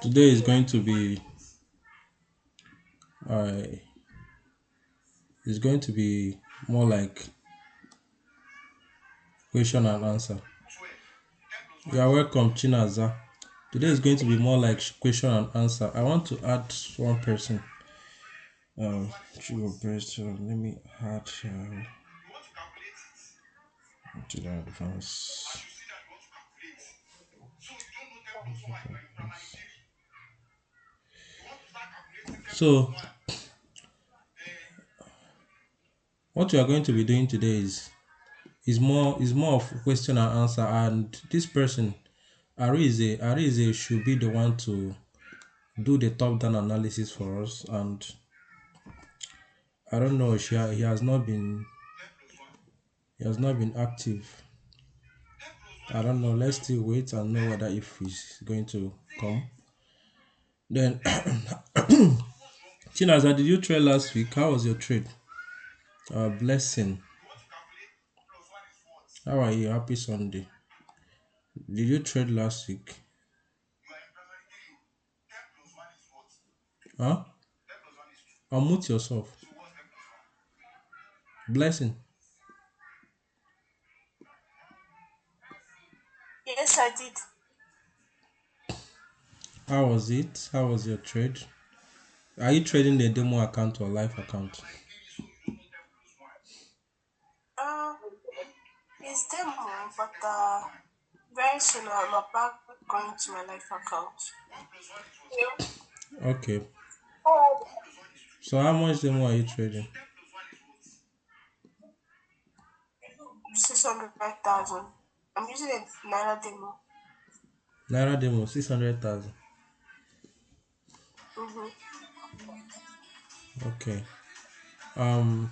Today uh, is going to be more like question and answer. You are welcome, Chinaza. Today is going to be more like question and answer. I want to add one person. Let me add to the advance. So, what you are going to be doing today is more of question and answer, and this person Arize should be the one to do the top down analysis for us. And I don't know, he has not been active. I don't know. Let's still wait and know whether if he's going to come. Then Chinaza, did you trade last week? How was your trade? Blessing. How are you? Happy Sunday. Did you trade last week? Huh? Unmute yourself. Blessing. Yes, I did. How was it? How was your trade? Are you trading the demo account or live account? Uh, it's demo, but very soon I'm back going to my life account. Okay. So how much demo are you trading? 600,000. I'm using a Naira demo. Naira demo 600,000. Mm-hmm. Okay. Um,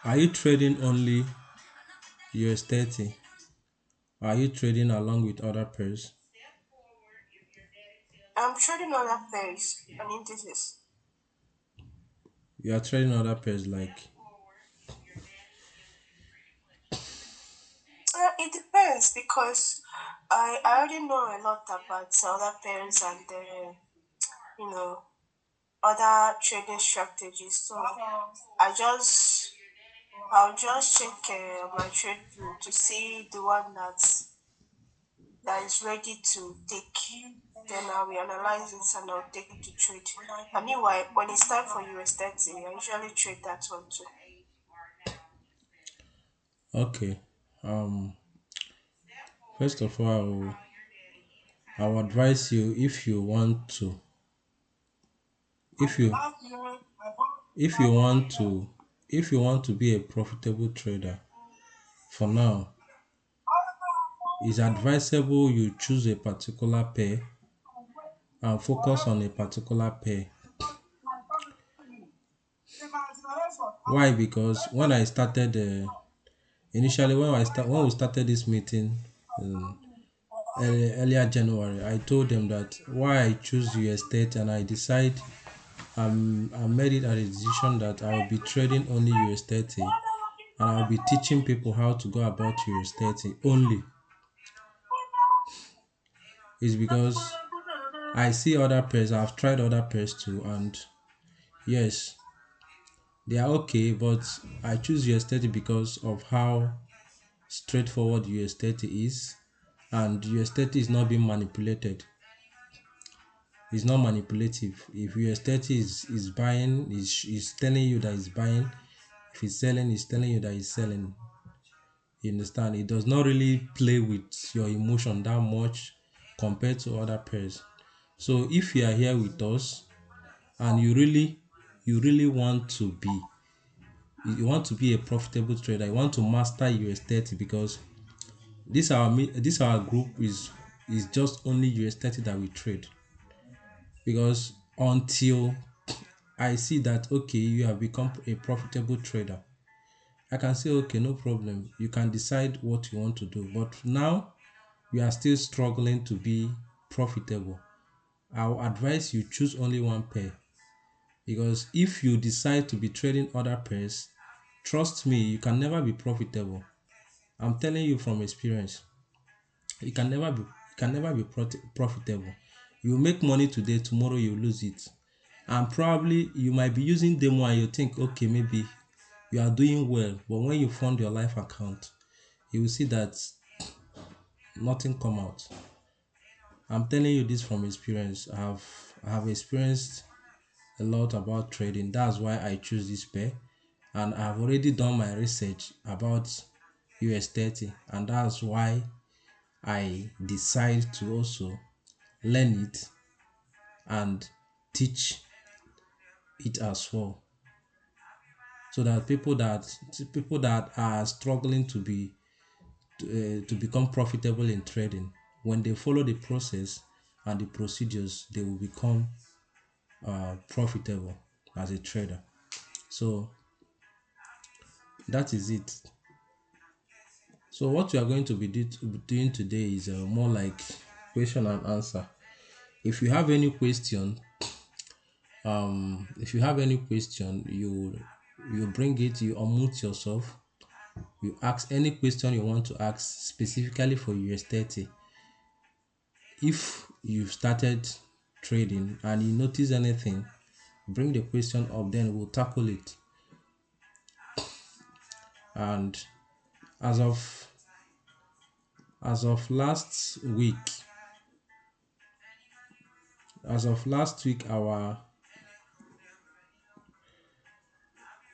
are you trading only US30? Are you trading along with other pairs? I'm trading other pairs and indices. You are trading other pairs like It depends because I already know a lot about other pairs and you know other trading strategies. So I just I'll just check my trade view to see the one that is ready to take. Then I will analyze it and I'll take it to trade. And meanwhile, when it's time for US30, I usually trade that one too. okay. First of all, I will advise you if you if you want to if you want to be a profitable trader. For now, it's advisable you choose a particular pair and focus on a particular pair. Why? Because when I started initially when we started this meeting um, earlier January, I told them that why I choose US state, and I made it a decision that I will be trading only US30, and I'll be teaching people how to go about US30 only. Is because I see other pairs, I've tried other pairs too, and yes, they are okay, but I choose US30 because of how straightforward US30 is, and US30 is not being manipulated. It's not manipulative. If US30 is buying, is telling you that it's buying. If it's selling, it's telling you that it's selling. You understand? It does not really play with your emotion that much compared to other pairs. So if you are here with us and you really want to be a profitable trader, you want to master US30, because this our group is just only US30 that we trade. Because until I see that okay, you have become a profitable trader, I can say okay, no problem. You can decide what you want to do. But now you are still struggling to be profitable. I'll advise you choose only one pair, because if you decide to be trading other pairs, trust me, you can never be profitable. I'm telling you from experience, you can never be profitable. You make money today, tomorrow you lose it. And probably you might be using demo and you think, okay, maybe you are doing well, but when you fund your life account, you will see that nothing come out. I'm telling you this from experience. I have experienced a lot about trading. That's why I choose this pair, and I've already done my research about US30, and that's why I decide to also learn it and teach it as well, so that people that are struggling to become profitable in trading, when they follow the process and the procedures, they will become profitable as a trader. So that is it. So what we are going to be doing today is more like question and answer. If you have any question, you bring it, you unmute yourself, you ask any question you want to ask specifically for US30. If you've started trading and you notice anything, bring the question up, then we'll tackle it. And as of as of last week, our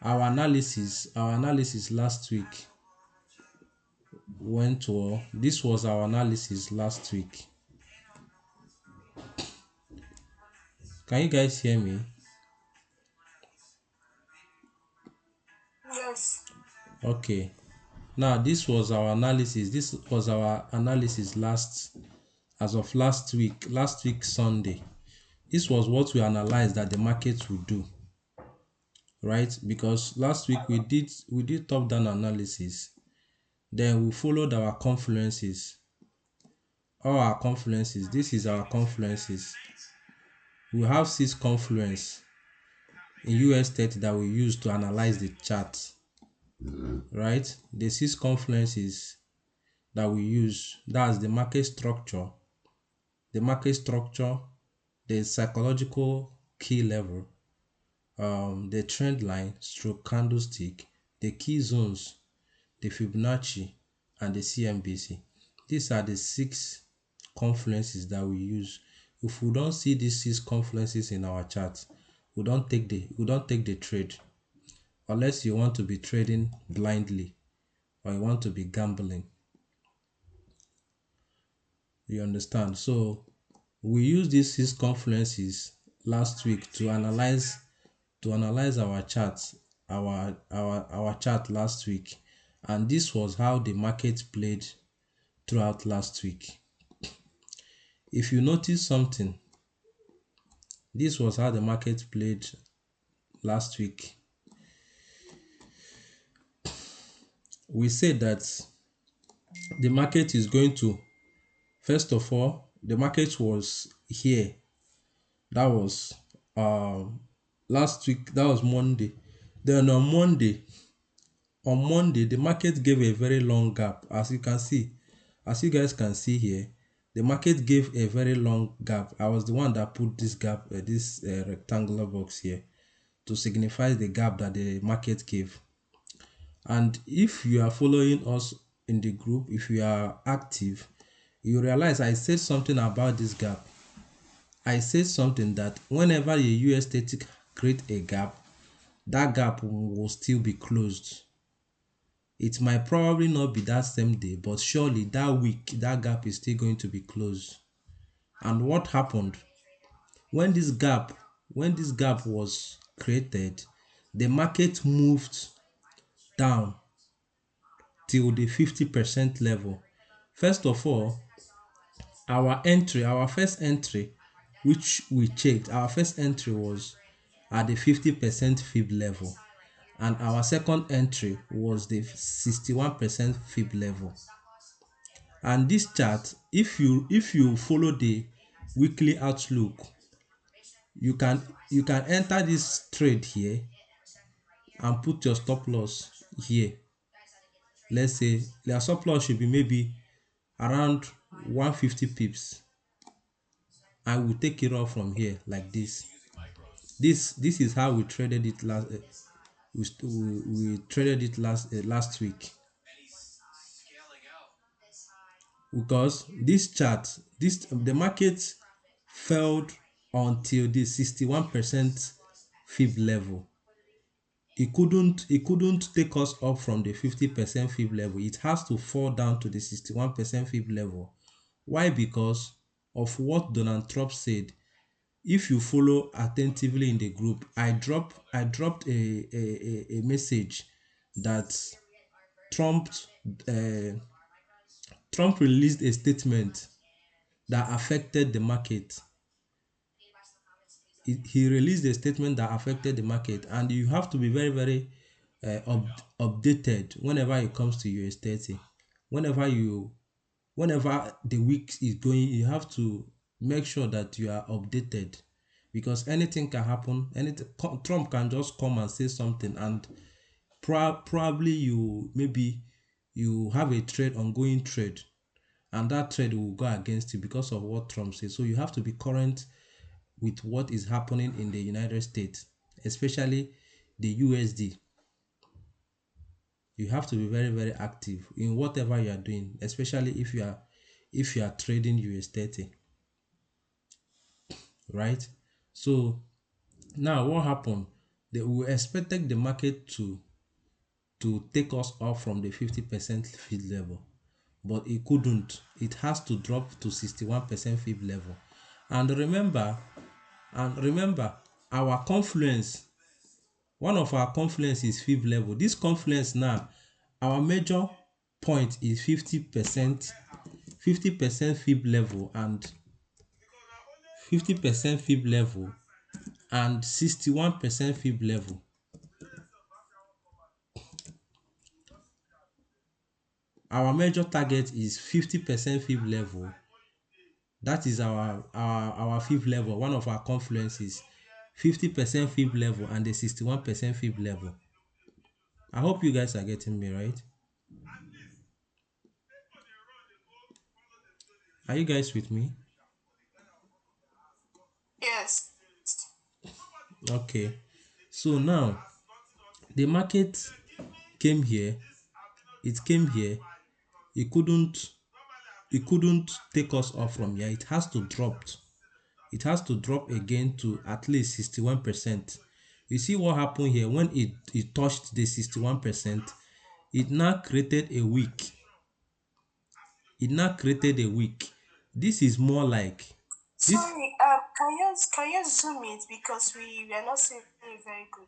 analysis last week went well. This was our analysis last week. Can you guys hear me? Yes. Okay. Now this was our analysis. As of last week Sunday. This was what we analyzed that the market would do, right? Because last week we did top down analysis. Then we followed our confluences. All our confluences. This is our confluences. We have 6 confluence in US30 that we use to analyze the chart, right? The 6 confluences that we use, that's the market structure, the psychological key level, the trend line stroke candlestick, the key zones, the Fibonacci, and the CMBC. These are the 6 confluences that we use. If we don't see these 6 confluences in our chart, we don't take the trade, unless you want to be trading blindly or you want to be gambling. You understand? So we use these 6 confluences last week to analyze our charts, our chart last week, and this was how the market played throughout last week. If you notice something, this was how the market played last week. We said that the market is going to, first of all, the market was here. That was last week. That was Monday. Then on Monday, the market gave a very long gap. As you guys can see here, the market gave a very long gap. I was the one that put this gap, this rectangular box here, to signify the gap that the market gave. And if you are following us in the group, if you are active, you realize I said something about this gap. I said something that whenever a US static create a gap, that gap will still be closed. It might probably not be that same day, but surely that week that gap is still going to be closed. And what happened when this gap was created? The market moved down till the 50% level. First of all, our first entry, which we checked, our first entry was at the 50% fib level, and our second entry was the 61% fib level. And this chart, if you follow the weekly outlook, you can enter this trade here and put your stop loss here. Let's say your stop loss should be maybe around 150 pips. I will take it off from here like this. This is how we traded it last. We traded it last week, because this chart, this the market failed until the 61% fib level. It couldn't take us up from the 50% fib level. It has to fall down to the 61% fib level. Why? Because of what Donald Trump said. If you follow attentively in the group, I dropped a message that Trump uh, Trump released a statement that affected the market. He released a statement that affected the market, and you have to be very very updated whenever it comes to US30. Whenever you whenever the week is going, you have to make sure that you are updated, because anything can happen. Anything, Trump can just come and say something, and probably maybe you have a trade, ongoing trade, and that trade will go against you because of what Trump says. So you have to be current with what is happening in the United States, especially the USD. You have to be very very active in whatever you are doing, especially if you are trading US30, right? So now what happened? We expected the market to take us off from the 50% fib level, but it couldn't. It has to drop to 61% fib level. And remember and remember our confluence, one of our confluence is fib level. This confluence now, our major point is 50% fib level, and 61% fib level. Our major target is 50% fib level. That is our fib level. One of our confluences, 50% fib level and the 61% fib level. I hope you guys are getting me right. Are you guys with me? Yes. Okay. So now the market came here. It came here. It couldn't. It couldn't take us off from here. It has to drop. It has to drop again to at least 61%. You see what happened here when it touched the 61%. It now created a wick. This is more like this. Sorry, can you zoom it because we are not seeing it very good.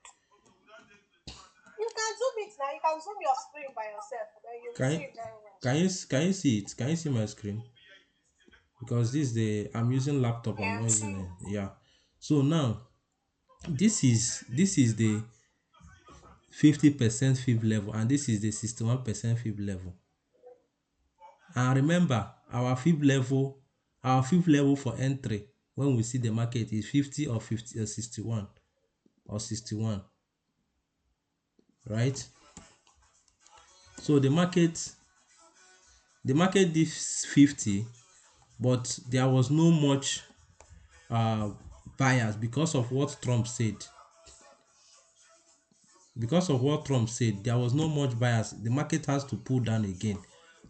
You can zoom it now. You can zoom your screen by yourself, then you will Can see you it very well. can you see it? Can you see my screen? Because this is the I'm using laptop. I'm Yeah, not I'm using seeing it. it. Yeah. So now this is the 50% fib level, and this is the 61% fib level. And remember, our fifth level for entry when we see the market is 50 or 50 or 61, right? So the market did 50, but there was no much buyers because of what Trump said. Because of what Trump said, there was no much buyers. The market has to pull down again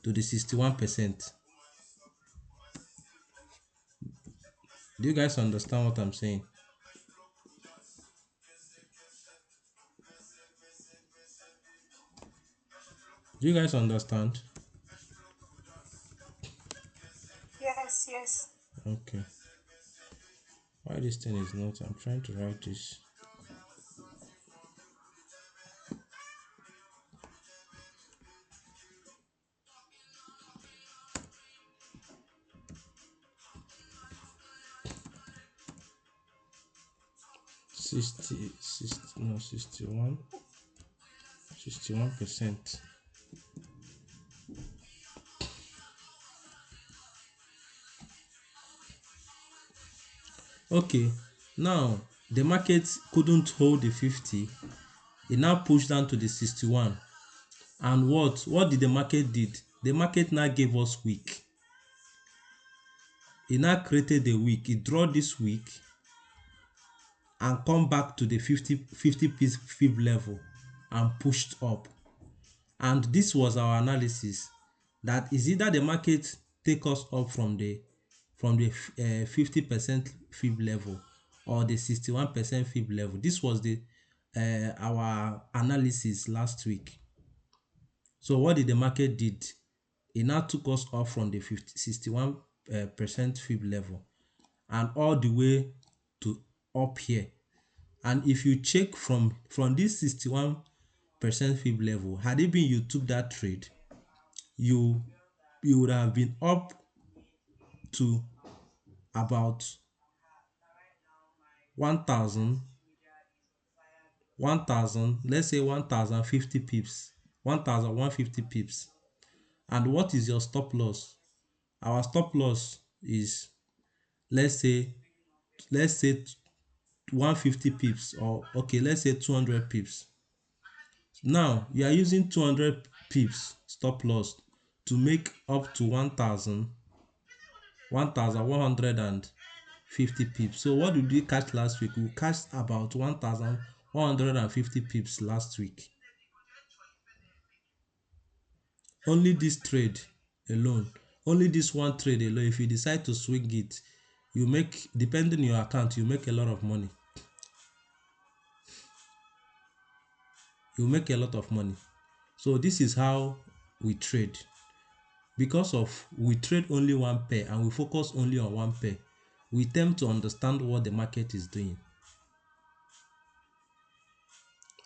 to the 61%. Do you guys understand what I'm saying? Do you guys understand? Yes, yes. Okay. Why this thing is not? I'm trying to write this. 60, no, 61%. Okay, now the market couldn't hold the 50. It now pushed down to the 61. And what did the market did? The market now gave us weak. He now created a wick. He draw this wick and come back to the 50 piece fib level and pushed up. And this was our analysis, that is either the market take us up from the 50% fib level or the 61% fib level. This was the our analysis last week. So what did the market did? It now took us up from the 61% fib level and all the way to up here. And if you check from this 61% fib level, had it been you took that trade, you would have been up to about 1000, 1000, let's say 1050 pips, 1150 pips. And what is your stop loss? Our stop loss is, let's say let's say 150 pips, or okay, let's say 200 pips. Now you are using 200 pips stop loss to make up to 1150 pips. So what did we catch last week? We catch about 1150 pips last week. Only this trade alone, only this one trade alone, if you decide to swing it, you make, depending on your account, you make a lot of money. You make a lot of money. So this is how we trade. Because of we trade only one pair and we focus only on one pair, we tend to understand what the market is doing.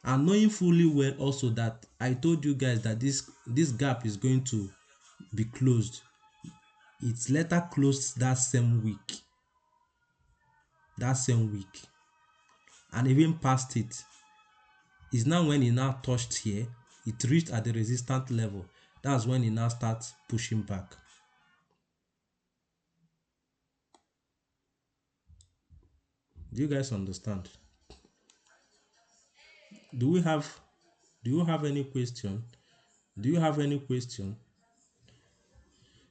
And knowing fully well also that I told you guys that this gap is going to be closed. It's later closed that same week. And even past it. Is now when it now touched here, it reached at the resistance level. That's when it now starts pushing back. Do you guys understand? Do we have do you have any question? Do you have any question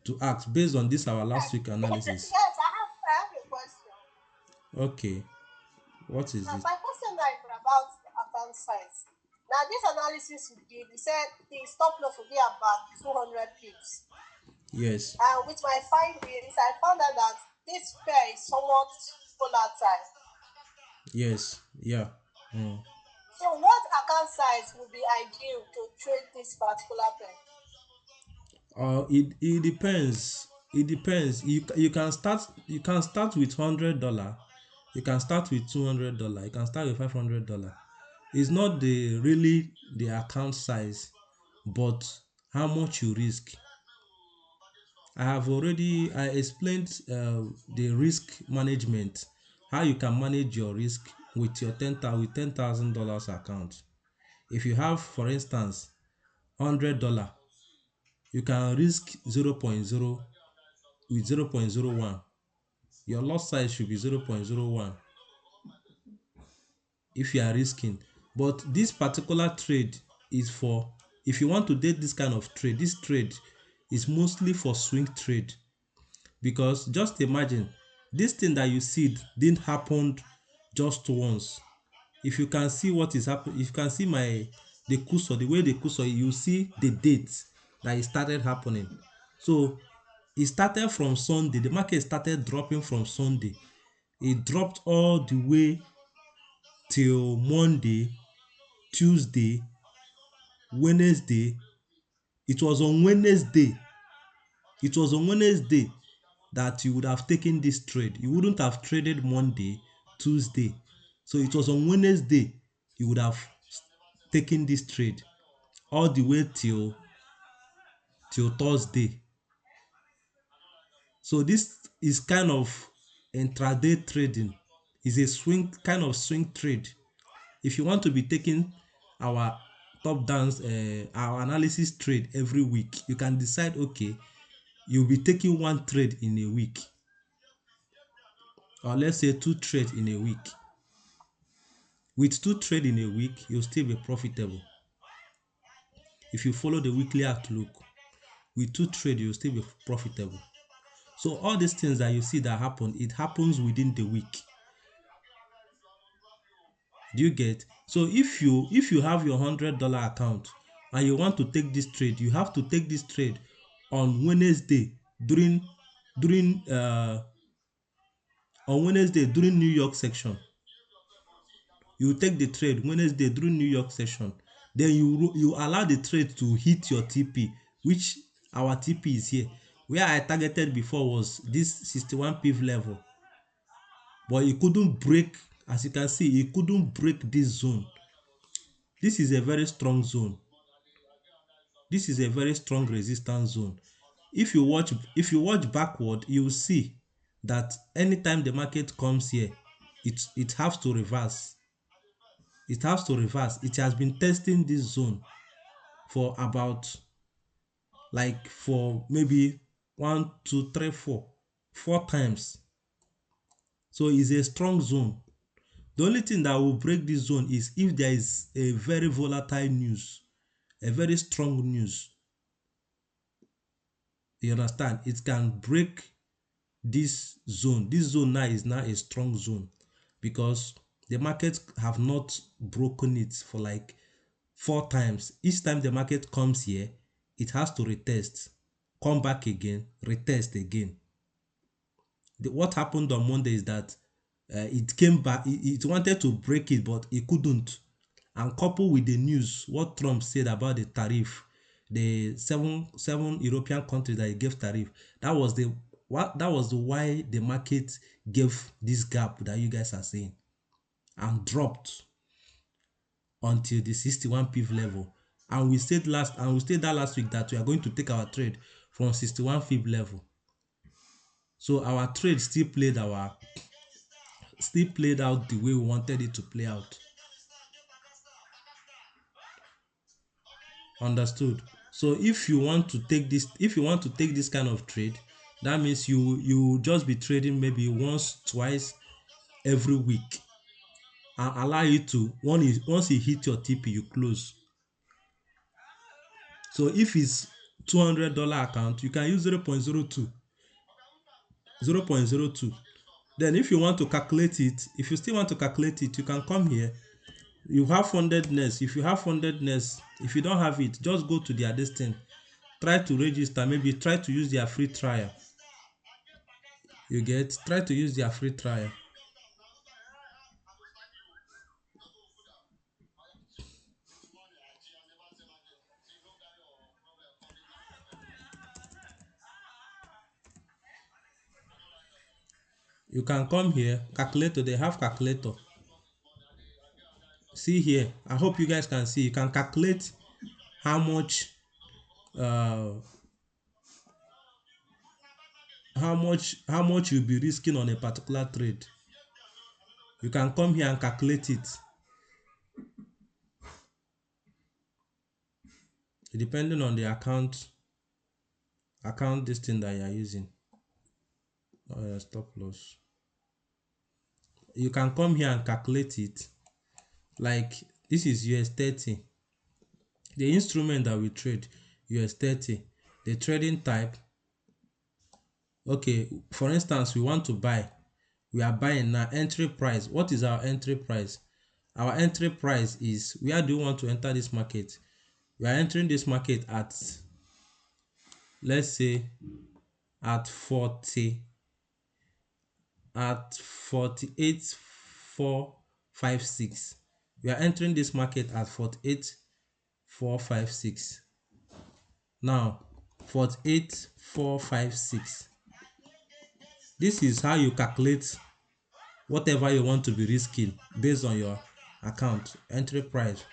to ask based on this our last week analysis? Yes, I have a question. Okay, what is Now, it? my question now is about the account size. Now, this analysis you did, you said the stop loss will be about 200 pips. Yes, And with my findings, I found out that this pair is somewhat volatile. yes, yeah. Mm. So, what account size would be ideal to trade this particular pair? It depends. It depends. You can start with $100. You can start with $200. You can start with $500. It's not the really the account size, but how much you risk. I explained the risk management, how you can manage your risk with your $10,000 account. If you have, for instance, $100, you can risk 0.0 with 0.01. Your loss size should be 0.01 if you are risking. But this particular trade is for, if you want to take this kind of trade, this trade is mostly for swing trade. Because just imagine, this thing that you see didn't happen just once. If you can see what is happening, if you can see the cursor, the way the cursor, you see the date that it started happening. So it started from Sunday. The market started dropping from Sunday. It dropped all the way till Monday, Tuesday, Wednesday. It was on Wednesday. It was on Wednesday that you would have taken this trade. You wouldn't have traded Monday, Tuesday. So it was on Wednesday you would have taken this trade all the way till Thursday. So this is kind of intraday trading. It's a swing trade. If you want to be taking our top downs, our analysis trade every week, you can decide, okay, you'll be taking one trade in a week, or let's say two trades in a week. With two trades in a week, you'll still be profitable. If you follow the weekly outlook, with two trades, you'll still be profitable. So all these things that you see that happen, it happens within the week. Do you get? So if you have your $100 account and you want to take this trade, you have to take this trade on Wednesday during during New York section. You take the trade Wednesday during New York session. Then you allow the trade to hit your TP, which our TP is here. Where I targeted before was this 61 pip level, but it couldn't break. As you can see, it couldn't break this zone. This is a very strong zone. This is a very strong resistance zone. If you watch backward, you will see that anytime the market comes here, it has to reverse. It has to reverse. It has been testing this zone for about, like, for maybe one, two, three, four times. So it's a strong zone. The only thing that will break this zone is if there is a very volatile news, a very strong news. You understand? It can break this zone. This zone now is now a strong zone because the market have not broken it for like four times. Each time the market comes here, it has to retest, come back again, retest again. What happened on Monday is that it came back, it wanted to break it, but it couldn't. And coupled with the news, what Trump said about the tariff, the seven European countries that he gave tariff, that was the why the market gave this gap that you guys are seeing and dropped until the 61 pip level. And we said that last week that we are going to take our trade from 61 pip level. So our trade still played out the way we wanted it to play out. Understood? So if you want to take this kind of trade, that means you just be trading maybe once, twice every week, and allow it to once you hit your TP, you close. So if it's $200 account, you can use 0.02. 0.02. Then if you want to calculate it, if you still want to calculate it, you can come here. You have fundedness. If you have fundedness, if you don't have it, just go to their listing. Try to register. Maybe try to use their free trial. You get? Try to use their free trial. You can come here. Calculator. They have calculator. See here. I hope you guys can see. You can calculate how much uh how much you'll be risking on a particular trade. You can come here and calculate it depending on the account this thing that you are using. Stop loss. You can come here and calculate it. Like, this is US30. The instrument that we trade, US30. The trading type. Okay, for instance, we want to buy. We are buying now. Entry price. What is our entry price? Our entry price is, where do you want to enter this market? We are entering this market at, let's say, at 48,456. We are entering this market at 48,456. Now, 48,456. This is how you calculate whatever you want to be risking based on your account. Entry price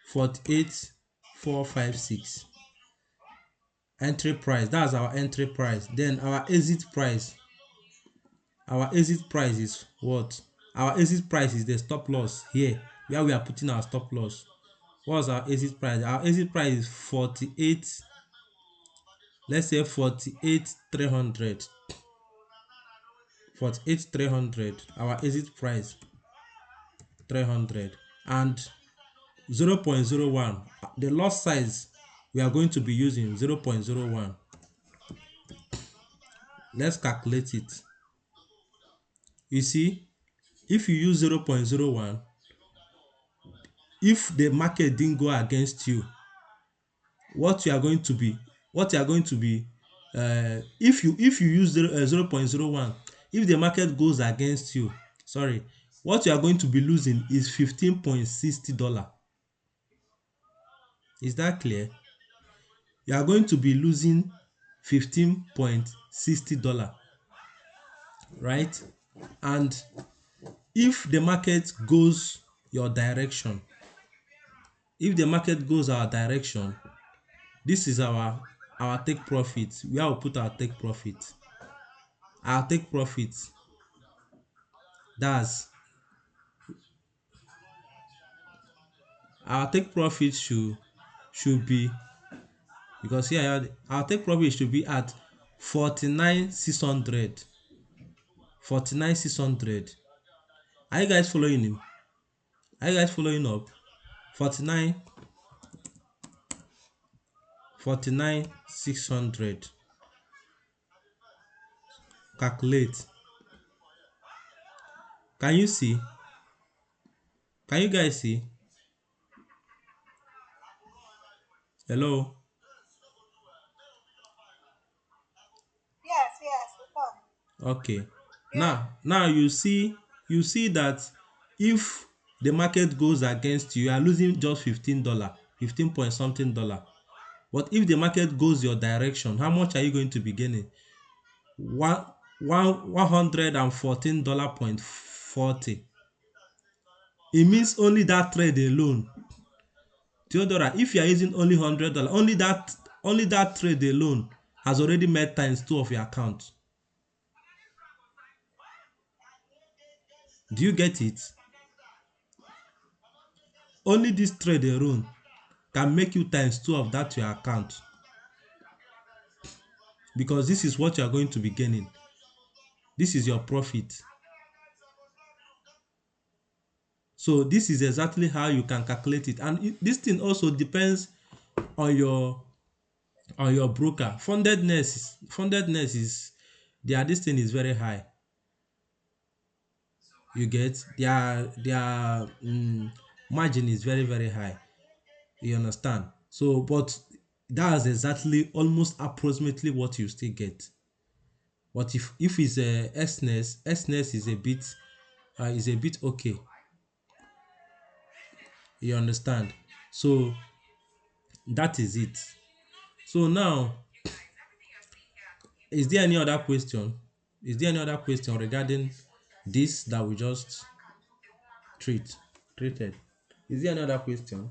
48,456. Entry price, that's our entry price. Then our exit price. Our exit price is what? Our exit price is the stop loss here, where we are putting our stop loss. What's our exit price? Our exit price is 48. Let's say 48,300. 48,300. Our exit price 300 and 0.01. The loss size we are going to be using 0.01. Let's calculate it. You see, if you use 0.01, if the market didn't go against you, what you are going to be what you are going to be if you use 0.01, if the market goes against you, sorry, what you are going to be losing is $15.60. Is that clear? You are going to be losing $15.60, right? And if the market goes your direction, if the market goes our direction, this is our take profit. Where we put our take profit. Our take profit, that's our take profit should be, because here our take profit should be at 49,600. 49,600. Are you guys following him? Are you guys following up? 49, 49,600. Calculate. Can you see? Can you guys see? Hello? Yes, yes, we can. Okay. Yeah. Now you see that if the market goes against you, you are losing just $15, 15 point something dollar. But if the market goes your direction, how much are you going to be gaining? $114.40. It means only that trade alone. Theodora, if you are using only $100, only that trade alone has already made times two of your account. Do you get it? Only this trade alone can make you times two of that your account, because this is what you are going to be gaining. This is your profit. So this is exactly how you can calculate it, and this thing also depends on your broker. Fundedness is their this thing is very high. You get their margin is very very high. You understand? So, but that's exactly almost approximately what you still get. But if it's a SNES is a bit okay. You understand? So that is it. So now, is there any other question? Is there any other question regarding this that we just treated? Is there any other question?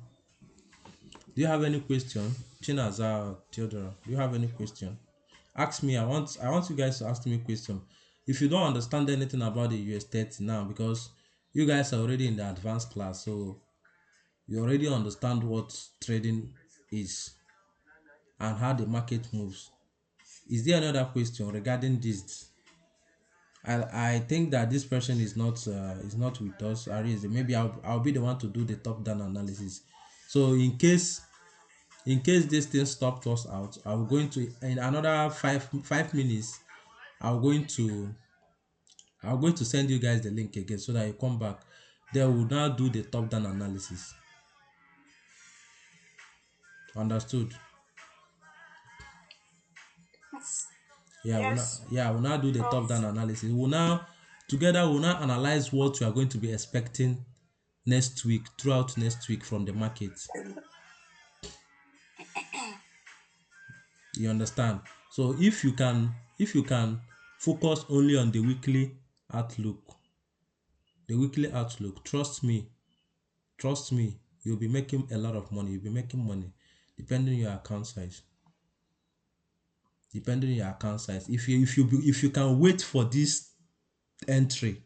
Do you have any question? Chinaza, Theodora, do you have any question? Ask me. I want you guys to ask me a question. If you don't understand anything about the US30 now, because you guys are already in the advanced class, so you already understand what trading is and how the market moves. Is there another question regarding this? I think that this person is not with us. Aris, maybe I'll be the one to do the top down analysis. So in case this thing stopped us out, I'm going to, in another five minutes, I'm going to I'm going to send you guys the link again so that you come back. Then we'll now do the top down analysis. Understood? Yeah, Yes. we'll now do the So top down analysis. We'll now analyze what you are going to be expecting throughout next week from the market. You understand? So if you can focus only on outlook, the weekly outlook, trust me, you'll be making a lot of money. You'll be making money depending on your account size. If you can wait for this entry,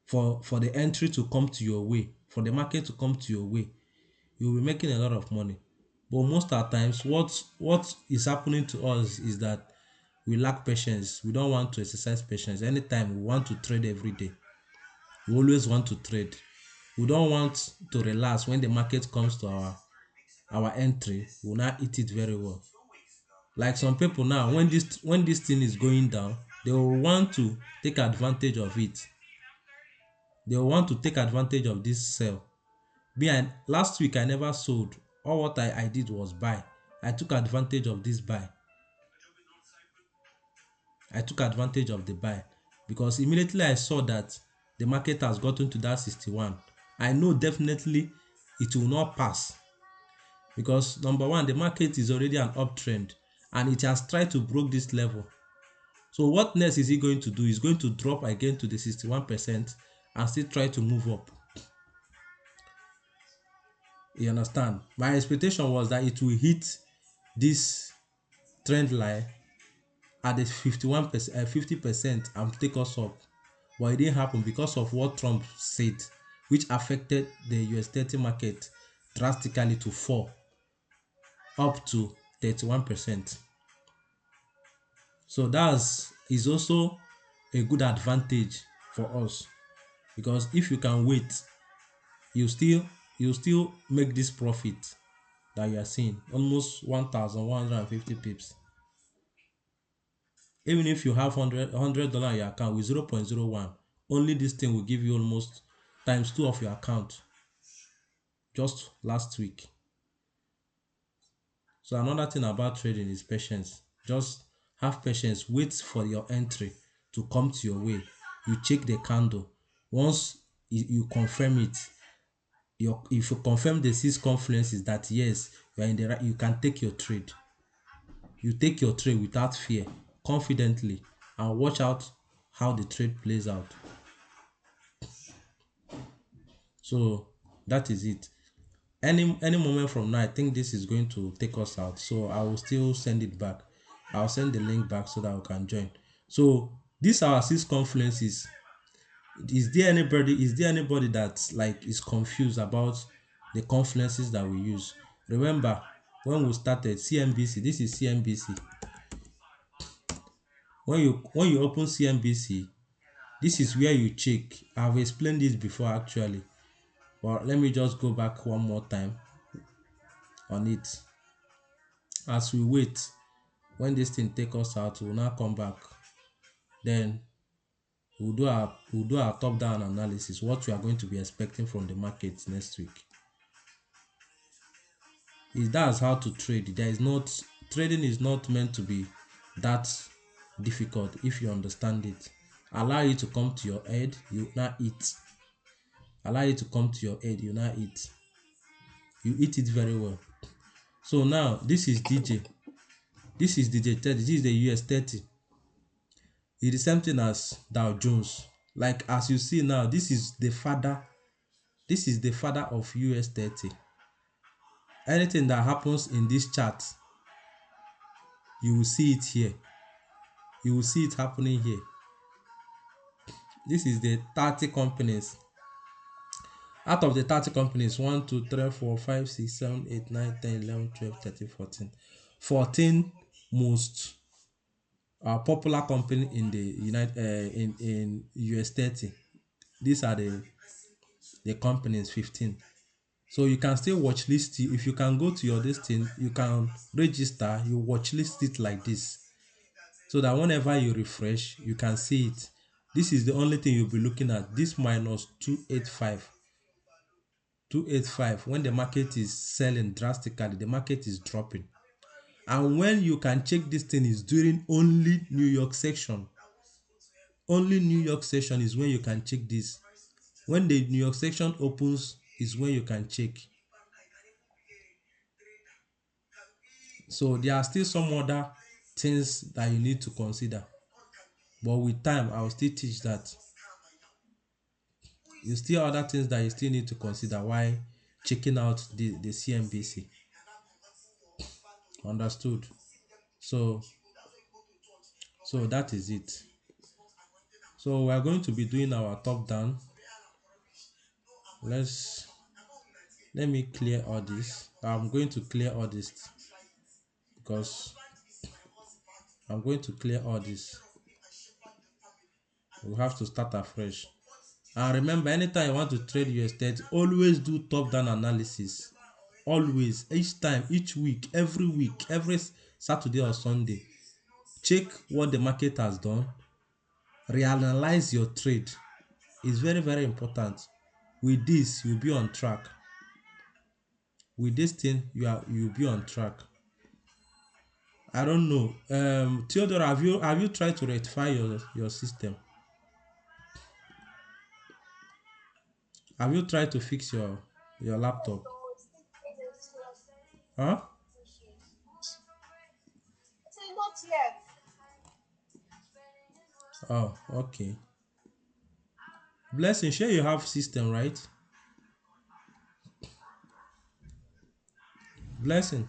for the entry to come to your way, for the market to come to your way, you'll be making a lot of money. But most of the times, what is happening to us is that we lack patience. We don't want to exercise patience. Anytime we want to trade every day, we always want to trade. We don't want to relax when the market comes to our entry. We'll not eat it very well. Like some people now, when this thing is going down, They will want to take advantage of it. They will want to take advantage of this sell. Last week I never sold. All what I did was buy. I took advantage of this buy. I took advantage of the buy because immediately I saw that the market has gotten to that 61. I know definitely it will not pass because number one, the market is already an uptrend and it has tried to break this level. So what next is he going to do? He's going to drop again to the 61% and still try to move up. You understand? My expectation was that it will hit this trend line at the 51%, 50% and take us up. But it didn't happen because of what Trump said, which affected the US30 market drastically to fall up to 31%. So that is also a good advantage for us because if you can wait, you still make this profit that you are seeing almost 1,150 pips. Even if you have $100 in your account with 0.01, only this thing will give you almost times two of your account just last week. So another thing about trading is patience. Just have patience, wait for your entry to come to your way. You check the candle. Once you confirm it, if you confirm the six confluences that yes, you are in the right, you can take your trade. You take your trade without fear, confidently, and watch out how the trade plays out. So that is it. Any moment from now, I think this is going to take us out. So I will still send it back. I'll send the link back so that we can join. So these are our six confluences. Is there anybody that like is confused about the confluences that we use? Remember when we started CNBC, this is CNBC. When you open CNBC, this is where you check. I've explained this before actually, but let me just go back one more time on it. As we wait, when this thing take us out, we'll now come back. Then we'll do our top down analysis, what we are going to be expecting from the market next week. That's how to trade. Trading is not meant to be that difficult if you understand it. Allow it to come to your head, you now eat. Allow it to come to your head, you now eat. You eat it very well. So now this is DJ. This is DJ30. This is the US30. It's the same thing as Dow Jones. Like as you see now, this is the father. This is the father of US30. Anything that happens in this chart, you will see it here. You will see it happening here. This is the 30 companies. Out of the 30 companies, 1, 2, 3, 4, 5, 6, 7, 8, 9, 10, 11, 12, 13, 14. 14 most popular company in the in US30. These are the companies 15. So you can still watch list it. If you can go to your listing, you can register, you watch list it like this. So that whenever you refresh, you can see it. This is the only thing you'll be looking at. This minus 285. 285. When the market is selling drastically, the market is dropping. And when you can check this thing is during only New York section. Only New York session is when you can check this. When the New York section opens is when you can check. So there are still some other things that you need to consider. But with time, I will still teach that. You still other things that you still need to consider while checking out the CNBC. Understood? So that is it. So we are going to be doing our top down. Let me clear all this. I'm going to clear all this because I'm going to clear all this. We have to start afresh. And remember, anytime you want to trade your estate, always do top down analysis. Always, each time, each week, every Saturday or Sunday. Check what the market has done. reanalyze your trade. It's very very important. With this you'll be on track. With this thing you'll be on track. I don't know. Theodore, have you tried to rectify your system? Have you tried to fix your laptop? Huh? Not yet. Oh, okay. Blessing, sure you have system, right? Blessing.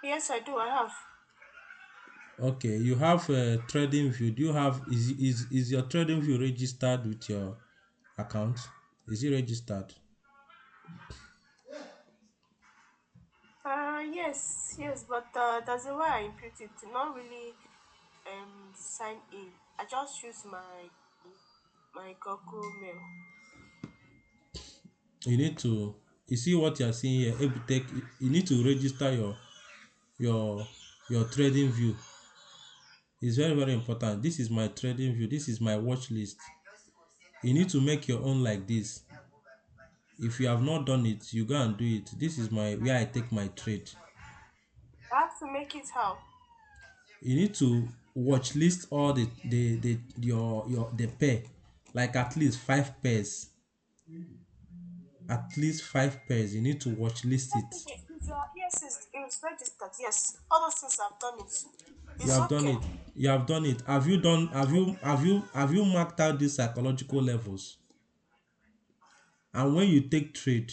Yes, I do. I have. Okay, you have a trading view. Do you have is your trading view registered with your account? Is it registered? Yes, yes, but that's the way I input it. Not really sign in. I just use my Google Mail. You need to you see what you are seeing here. Epitech, you need to register your your trading view. It's very very important. This is my trading view. This is my watch list. You need to make your own like this. If you have not done it, you go and do it. This is my where I take my trade. I have to make it how? You need to watch list all the your the pair, like at least 5 pairs. At least 5 pairs. You need to watch list Yes, it. yes, it's registered. Yes, all those things I've done it. You It's have done okay. it. You have done it. Have you done? Have you marked out these psychological levels? And when you take trade,